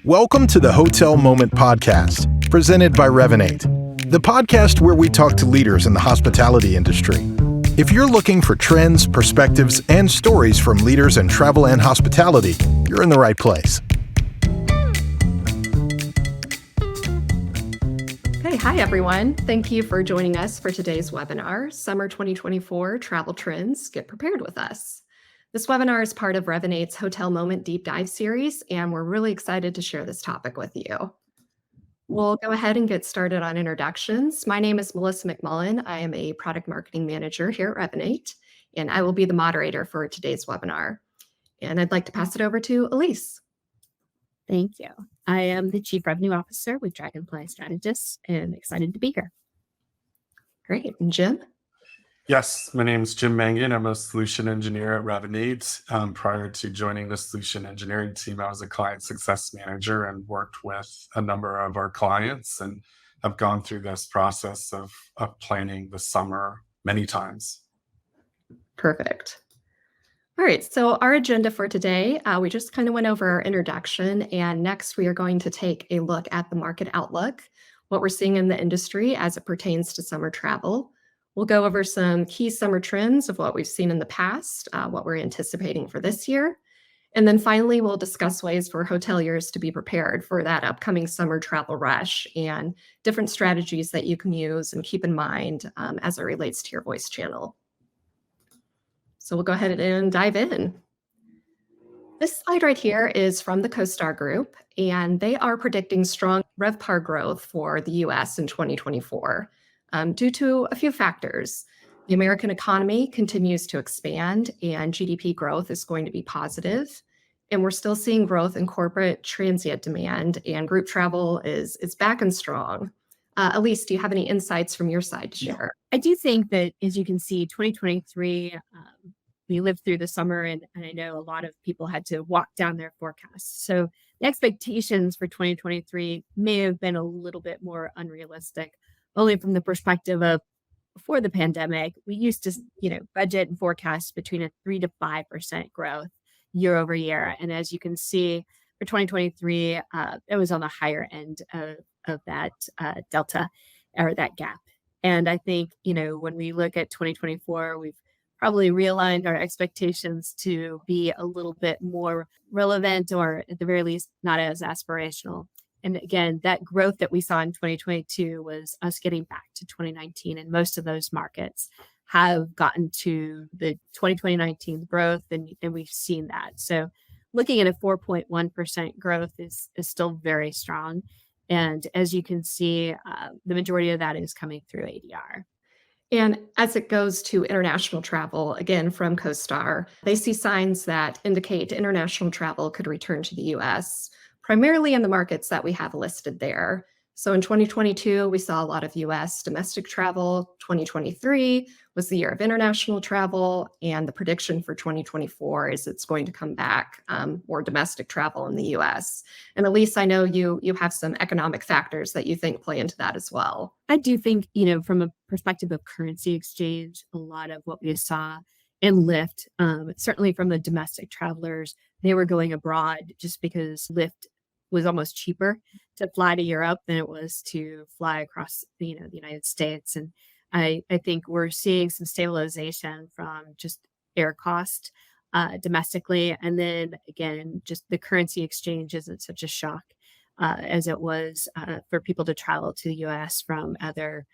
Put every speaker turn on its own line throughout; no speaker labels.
Welcome to the Hotel Moment Podcast, presented by Revinate, the podcast where we talk to leaders in the hospitality industry. If you're looking for trends, perspectives, and stories from leaders in travel and hospitality, you're in the right place.
Hey, hi everyone. Thank you for joining us for today's webinar, Summer 2024 Travel Trends, Get Prepared with Us. This webinar is part of Revinate's Hotel Moment Deep Dive series, and we're really excited to share this topic with you. We'll go ahead and get started on introductions. My name is Melissa McMullin. I am a product marketing manager here at Revinate, and I will be the moderator for today's webinar. And I'd like to pass it over to Alise.
Thank you. I am the Chief Revenue Officer with Dragonfly Strategists and excited to be here.
Great. And Jim?
Yes, my name is Jim Mangan. I'm a solution engineer at Revinate. Prior to joining the solution engineering team, I was a client success manager and worked with a number of our clients and have gone through this process of planning the summer many times.
Perfect. All right, so our agenda for today, we just kind of went over our introduction, and next we are going to take a look at the market outlook, what we're seeing in the industry as it pertains to summer travel. We'll go over some key summer trends of what we've seen in the past, what we're anticipating for this year. And then finally, we'll discuss ways for hoteliers to be prepared for that upcoming summer travel rush and different strategies that you can use and keep in mind as it relates to your voice channel. So we'll go ahead and dive in. This slide right here is from the CoStar Group, and they are predicting strong RevPAR growth for the US in 2024. Due to a few factors. The American economy continues to expand and GDP growth is going to be positive. And we're still seeing growth in corporate transient demand, and group travel is back and strong. Alise, do you have any insights from your side to share?
I do think that, as you can see, 2023, we lived through the summer, and I know a lot of people had to walk down their forecasts. So the expectations for 2023 may have been a little bit more unrealistic. Only from the perspective of before the pandemic, we used to, budget and forecast between a 3 to 5% growth year over year. And as you can see, for 2023, it was on the higher end of that delta or that gap. And I think, when we look at 2024, we've probably realigned our expectations to be a little bit more relevant, or at the very least, not as aspirational. And again, that growth that we saw in 2022 was us getting back to 2019. And most of those markets have gotten to the 2019 growth, and we've seen that. So looking at a 4.1% growth is still very strong. And as you can see, the majority of that is coming through ADR.
And as it goes to international travel, again, from CoStar, they see signs that indicate international travel could return to the US, primarily in the markets that we have listed there. So in 2022, we saw a lot of US domestic travel. 2023 was the year of international travel. And the prediction for 2024 is it's going to come back, more domestic travel in the US. And Alise, I know you have some economic factors that you think play into that as well.
I do think, from a perspective of currency exchange, a lot of what we saw in Lyft, certainly from the domestic travelers, they were going abroad just because Lyft was almost cheaper to fly to Europe than it was to fly across, the United States. And I think we're seeing some stabilization from just air cost domestically. And then again, just the currency exchange isn't such a shock as it was for people to travel to the US from other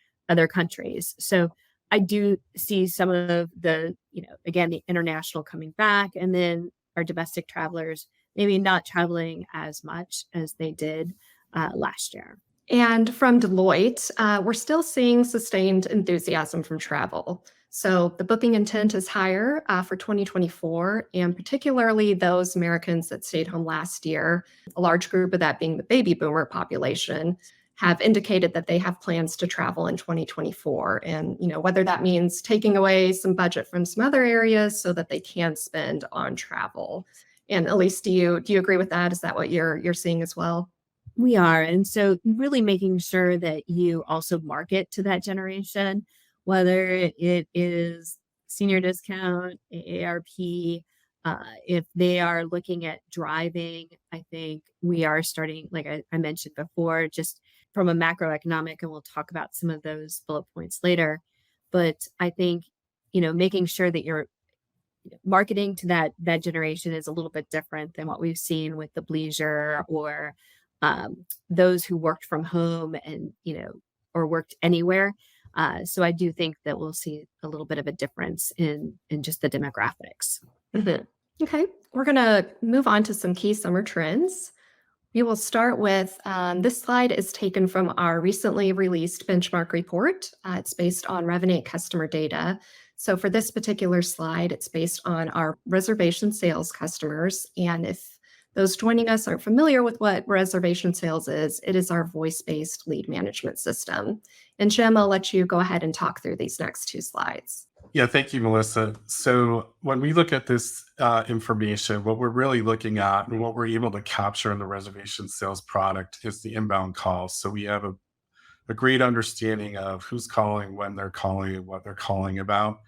countries. So I do see some of the, again, the international coming back, and then our domestic travelers maybe not traveling as much as they did last year.
And from Deloitte, we're still seeing sustained enthusiasm from travel. So the booking intent is higher for 2024, and particularly those Americans that stayed home last year, a large group of that being the baby boomer population, have indicated that they have plans to travel in 2024. And, whether that means taking away some budget from some other areas so that they can spend on travel. And Alise, do you agree with that? Is that what you're seeing as well?
We are. And so really making sure that you also market to that generation, whether it is senior discount, AARP, If they are looking at driving, I think we are starting, like I mentioned before, just from a macroeconomic, and we'll talk about some of those bullet points later. But I think, making sure that you're marketing to that generation is a little bit different than what we've seen with the bleisure or those who worked from home and or worked anywhere. So I do think that we'll see a little bit of a difference in just the demographics.
Mhm. Okay, we're going to move on to some key summer trends. We will start with this slide is taken from our recently released benchmark report. It's based on Revinate customer data. So for this particular slide, it's based on our reservation sales customers. And if those joining us aren't familiar with what reservation sales is, it is our voice-based lead management system. And Jim, I'll let you go ahead and talk through these next two slides.
Yeah, thank you, Melissa. So when we look at this information, what we're really looking at and what we're able to capture in the reservation sales product is the inbound calls. So we have a great understanding of who's calling, when they're calling, and what they're calling about.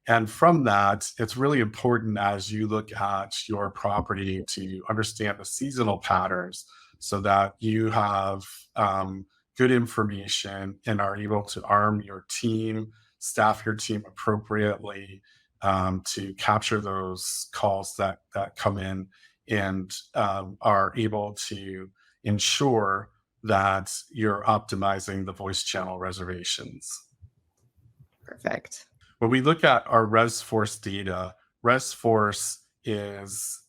And from that, it's really important as you look at your property to understand the seasonal patterns so that you have good information and are able to arm your team, staff your team appropriately to capture those calls that come in and are able to ensure that you're optimizing the voice channel reservations.
Perfect.
When we look at our ResForce data, ResForce is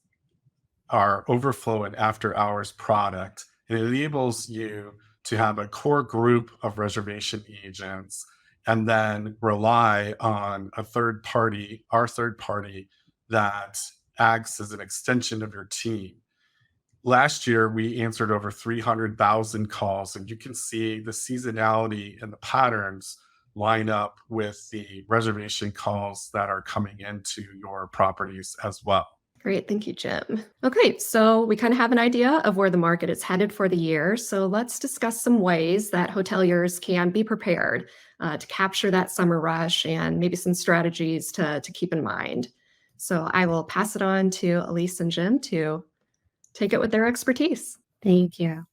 our overflow and after hours product. And it enables you to have a core group of reservation agents and then rely on a third party, our third party, that acts as an extension of your team. Last year, we answered over 300,000 calls, and you can see the seasonality and the patterns line up with the reservation calls that are coming into your properties as well.
Great. Thank you, Jim. Okay, so we kind of have an idea of where the market is headed for the year. So let's discuss some ways that hoteliers can be prepared to capture that summer rush and maybe some strategies to keep in mind. So I will pass it on to Alise and Jim to take it with their expertise.
Thank you.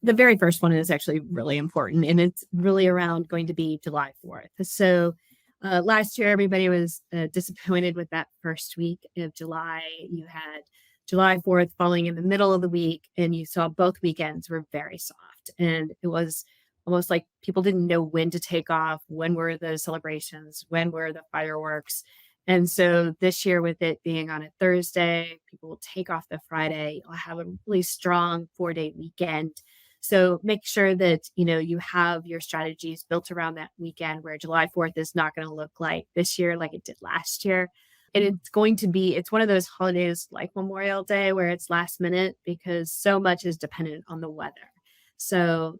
The very first one is actually really important, and it's really around going to be July 4th. So last year, everybody was disappointed with that first week of July. You had July 4th falling in the middle of the week, and you saw both weekends were very soft. And it was almost like people didn't know when to take off, when were the celebrations, when were the fireworks. And so this year, with it being on a Thursday, people will take off the Friday. You'll have a really strong 4-day weekend. So make sure that, you have your strategies built around that weekend where July 4th is not going to look like this year, like it did last year. And it's one of those holidays like Memorial Day where it's last minute because so much is dependent on the weather. So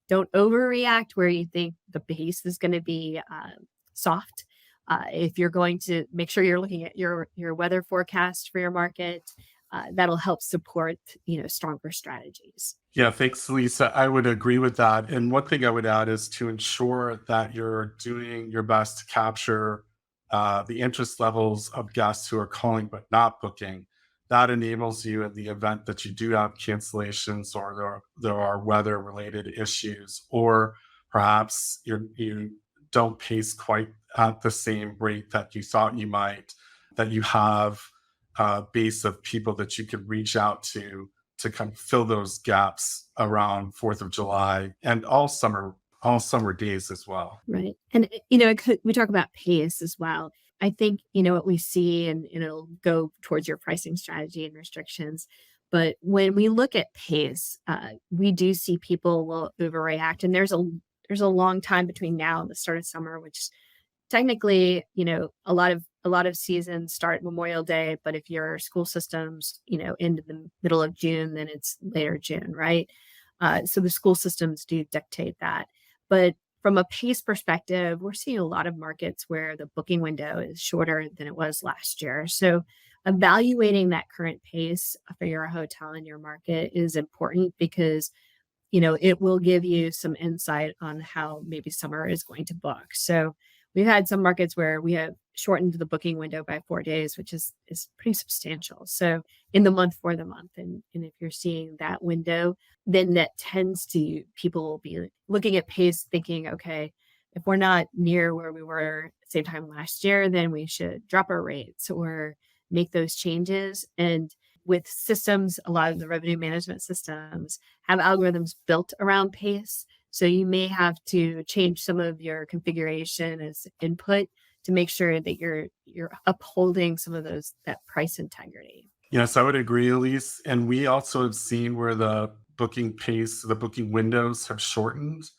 don't overreact where you think the base is going to be soft. If you're going to make sure you're looking at your weather forecast for your market, that'll help support, stronger strategies.
Yeah, thanks, Lisa. I would agree with that. And one thing I would add is to ensure that you're doing your best to capture the interest levels of guests who are calling but not booking. That enables you in the event that you do have cancellations or there are weather-related issues, or perhaps you don't pace quite at the same rate that you thought you might, that you have a base of people that you can reach out to kind of fill those gaps around 4th of July and all summer days as well.
Right. And, we talk about pace as well. I think, what we see, and it'll go towards your pricing strategy and restrictions. But when we look at pace, we do see people will overreact. And there's a long time between now and the start of summer, which technically, a lot of seasons start Memorial Day, but if your school systems, into the middle of June, then it's later June, right? So the school systems do dictate that. But from a pace perspective, we're seeing a lot of markets where the booking window is shorter than it was last year. So evaluating that current pace for your hotel and your market is important because it will give you some insight on how maybe summer is going to book. So we've had some markets where we have shortened the booking window by 4 days, which is pretty substantial. So in the month for the month, and if you're seeing that window, then that tends to, people will be looking at pace thinking, okay, if we're not near where we were same time last year, then we should drop our rates or make those changes. And with systems, a lot of the revenue management systems have algorithms built around pace. So you may have to change some of your configuration as input to make sure that you're upholding some of that price integrity.
Yes, I would agree, Alise. And we also have seen where the booking pace, the booking windows have shortened.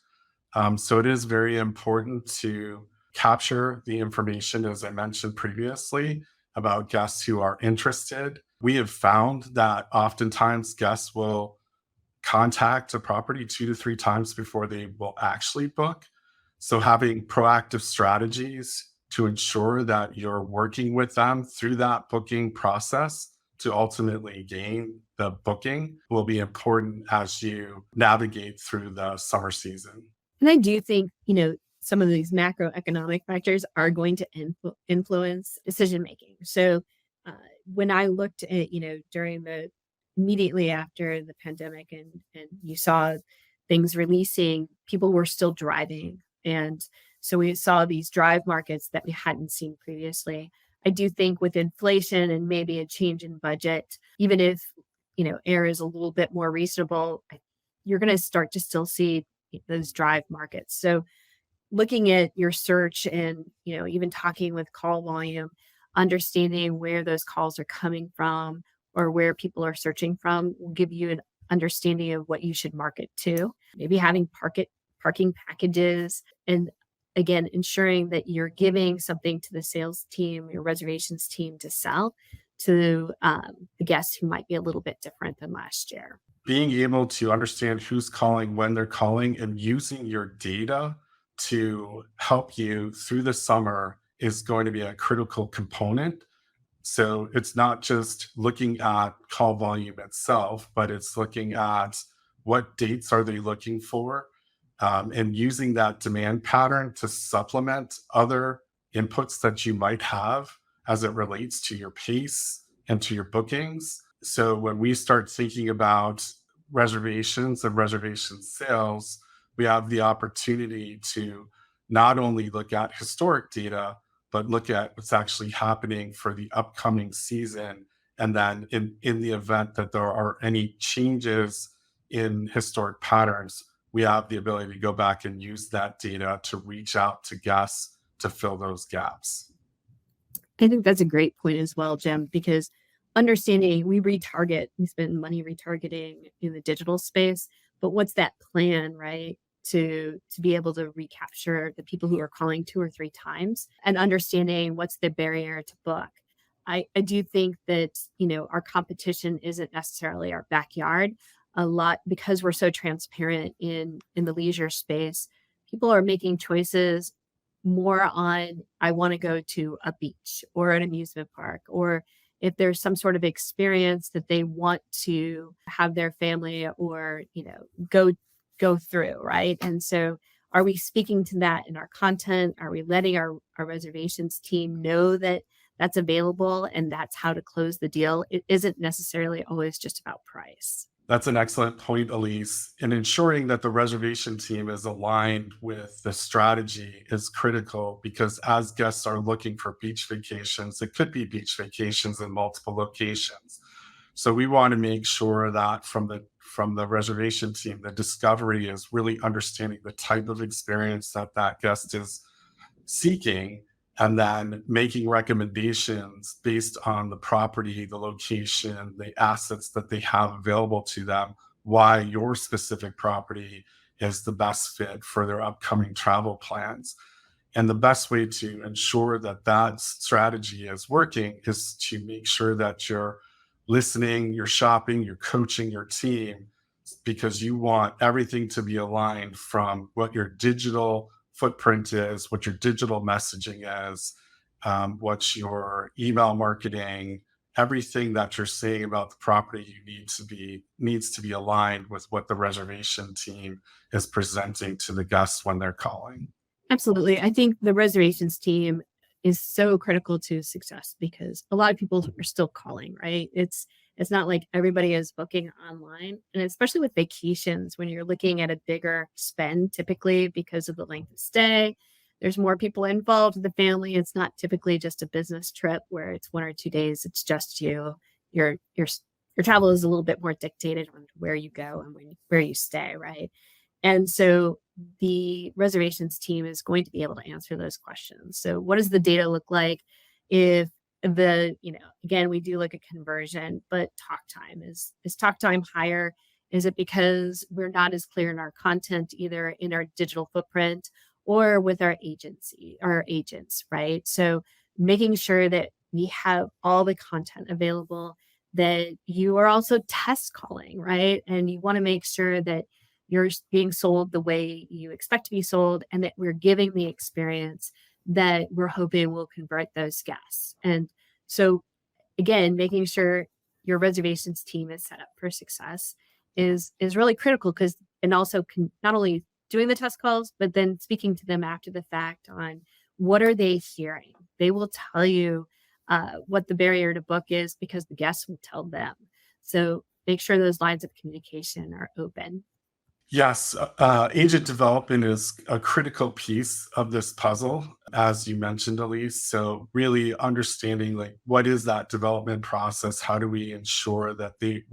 So it is very important to capture the information, as I mentioned previously, about guests who are interested. We have found that oftentimes guests will contact a property 2 to 3 times before they will actually book. So having proactive strategies to ensure that you're working with them through that booking process to ultimately gain the booking will be important as you navigate through the summer season.
And I do think, some of these macroeconomic factors are going to influence decision making. So when I looked at, during immediately after the pandemic and you saw things releasing, people were still driving. And so we saw these drive markets that we hadn't seen previously. I do think with inflation and maybe a change in budget, even if, air is a little bit more reasonable, you're going to start to still see those drive markets. So looking at your search and, even talking with call volume, understanding where those calls are coming from or where people are searching from will give you an understanding of what you should market to. Maybe having parking packages, and again, ensuring that you're giving something to the sales team, your reservations team to sell to the guests who might be a little bit different than last year.
Being able to understand who's calling, when they're calling, and using your data to help you through the summer is going to be a critical component. So it's not just looking at call volume itself, but it's looking at what dates are they looking for, and using that demand pattern to supplement other inputs that you might have as it relates to your pace and to your bookings. So when we start thinking about reservations and reservation sales, we have the opportunity to not only look at historic data, but look at what's actually happening for the upcoming season. And then in the event that there are any changes in historic patterns, we have the ability to go back and use that data to reach out to guests to fill those gaps.
I think that's a great point as well, Jim, because understanding we spend money retargeting in the digital space, but what's that plan, right? To be able to recapture the people who are calling 2 or 3 times and understanding what's the barrier to book. I do think that, our competition isn't necessarily our backyard. A lot, because we're so transparent in the leisure space, people are making choices more on, I want to go to a beach or an amusement park, or if there's some sort of experience that they want to have their family or, go through, right? And so are we speaking to that in our content? Are we letting our reservations team know that that's available and that's how to close the deal? It isn't necessarily always just about price.
That's an excellent point, Alise. And ensuring that the reservation team is aligned with the strategy is critical, because as guests are looking for beach vacations, it could be beach vacations in multiple locations. So we want to make sure that from the reservation team, the discovery is really understanding the type of experience that guest is seeking, and then making recommendations based on the property, the location, the assets that they have available to them, why your specific property is the best fit for their upcoming travel plans. And the best way to ensure that strategy is working is to make sure that you're listening, you're shopping, you're coaching your team, because you want everything to be aligned from what your digital footprint is, what your digital messaging is, what's your email marketing, everything that you're saying about the property needs to be aligned with what the reservation team is presenting to the guests when they're calling.
Absolutely. I think the reservations team is so critical to success because a lot of people are still calling, right? It's not like everybody is booking online. And especially with vacations, when you're looking at a bigger spend, typically because of the length of stay, there's more people involved with the family. It's not typically just a business trip where it's 1 or 2 days. It's just you. Your travel is a little bit more dictated on where you go and where you stay, right? And so the reservations team is going to be able to answer those questions. So what does the data look like if again, we do look at conversion, but talk time is talk time higher? Is it because we're not as clear in our content, either in our digital footprint or with our agents, right? So making sure that we have all the content available, that you are also test calling, right? And you want to make sure that you're being sold the way you expect to be sold and that we're giving the experience that we're hoping will convert those guests. And so again, making sure your reservations team is set up for success is really critical, because and also not only doing the test calls, but then speaking to them after the fact on what are they hearing. They will tell you what the barrier to book is because the guests will tell them. So make sure those lines of communication are open.
Yes, agent development is a critical piece of this puzzle, as you mentioned, Alise. So really understanding like what is that development process? How do we ensure that they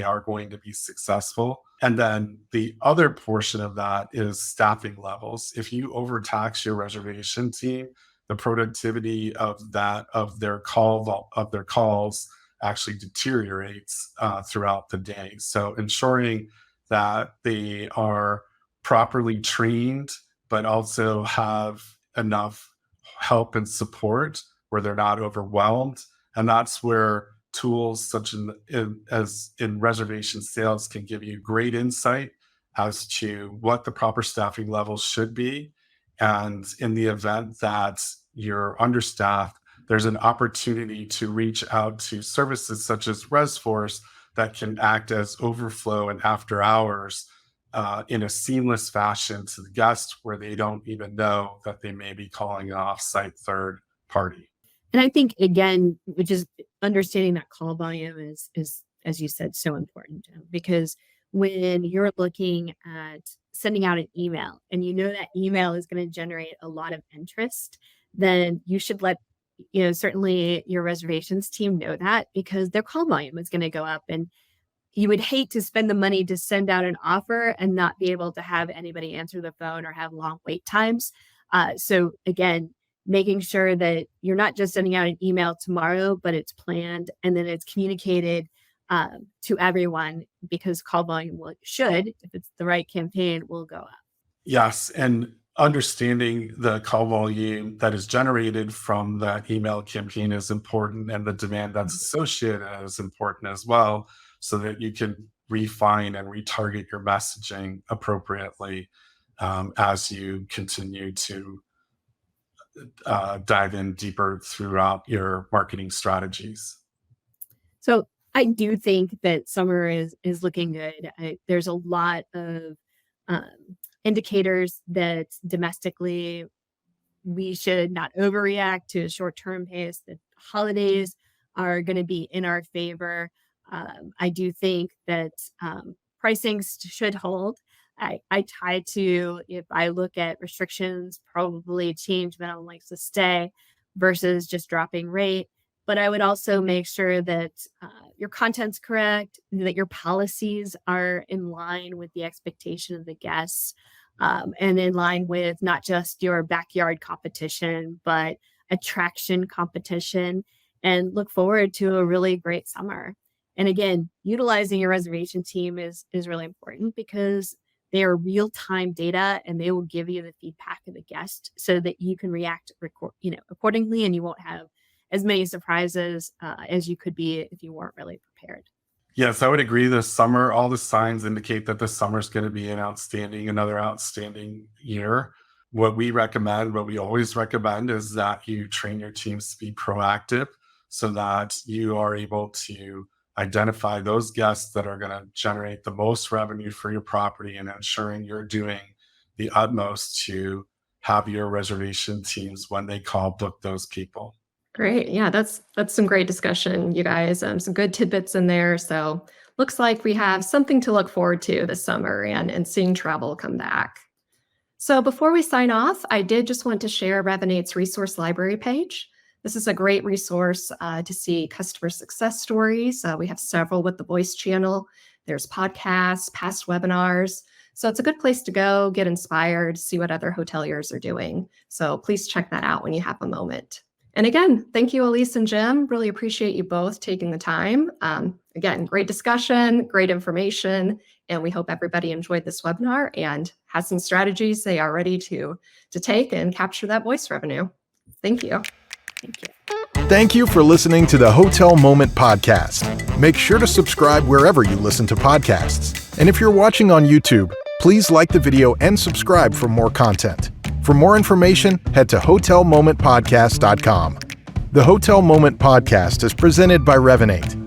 are going to be successful? And then the other portion of that is staffing levels. If you overtax your reservation team, the productivity of their calls actually deteriorates throughout the day. So ensuring that they are properly trained, but also have enough help and support where they're not overwhelmed. And that's where tools as in reservation sales can give you great insight as to what the proper staffing levels should be. And in the event that you're understaffed, there's an opportunity to reach out to services such as ResForce that can act as overflow and after hours in a seamless fashion to the guest, where they don't even know that they may be calling an offsite third party.
And I think, again, which is understanding that call volume is, as you said, so important, Jim, because when you're looking at sending out an email and you know that email is going to generate a lot of interest, then you should let certainly your reservations team know that, because their call volume is going to go up. And you would hate to spend the money to send out an offer and not be able to have anybody answer the phone or have long wait times. So again, making sure that you're not just sending out an email tomorrow, but it's planned and then it's communicated to everyone, because call volume should, if it's the right campaign, will go up.
Yes, and understanding the call volume that is generated from that email campaign is important, and the demand that's associated is important as well, so that you can refine and retarget your messaging appropriately as you continue to dive in deeper throughout your marketing strategies.
So I do think that summer is looking good. There's a lot of indicators that domestically we should not overreact to a short-term pace. The holidays are going to be in our favor. I do think that pricing should hold. I try to, if I look at restrictions, probably change minimum lengths of stay versus just dropping rate. But I would also make sure that your content's correct, that your policies are in line with the expectation of the guests, and in line with not just your backyard competition, but attraction competition, and look forward to a really great summer. And again, utilizing your reservation team is really important, because they are real-time data and they will give you the feedback of the guest so that you can react accordingly, and you won't have as many surprises as you could be if you weren't really prepared.
Yes, I would agree. This summer, all the signs indicate that this summer is going to be another outstanding year. What we always recommend is that you train your teams to be proactive, so that you are able to identify those guests that are going to generate the most revenue for your property, and ensuring you're doing the utmost to have your reservation teams, when they call, book those people.
Great. Yeah, that's some great discussion, you guys. Some good tidbits in there. So looks like we have something to look forward to this summer and seeing travel come back. So before we sign off, I did just want to share Revinate's resource library page. This is a great resource to see customer success stories. We have several with the voice channel. There's podcasts, past webinars. So it's a good place to go, get inspired, see what other hoteliers are doing. So please check that out when you have a moment. And again, thank you, Alise and Jim. Really appreciate you both taking the time. Again, great discussion, great information, and we hope everybody enjoyed this webinar and has some strategies they are ready to take and capture that voice revenue. Thank you.
Thank you.
Thank you for listening to the Hotel Moment podcast. Make sure to subscribe wherever you listen to podcasts. And if you're watching on YouTube, please like the video and subscribe for more content. For more information, head to hotelmomentpodcast.com. The Hotel Moment podcast is presented by Revinate.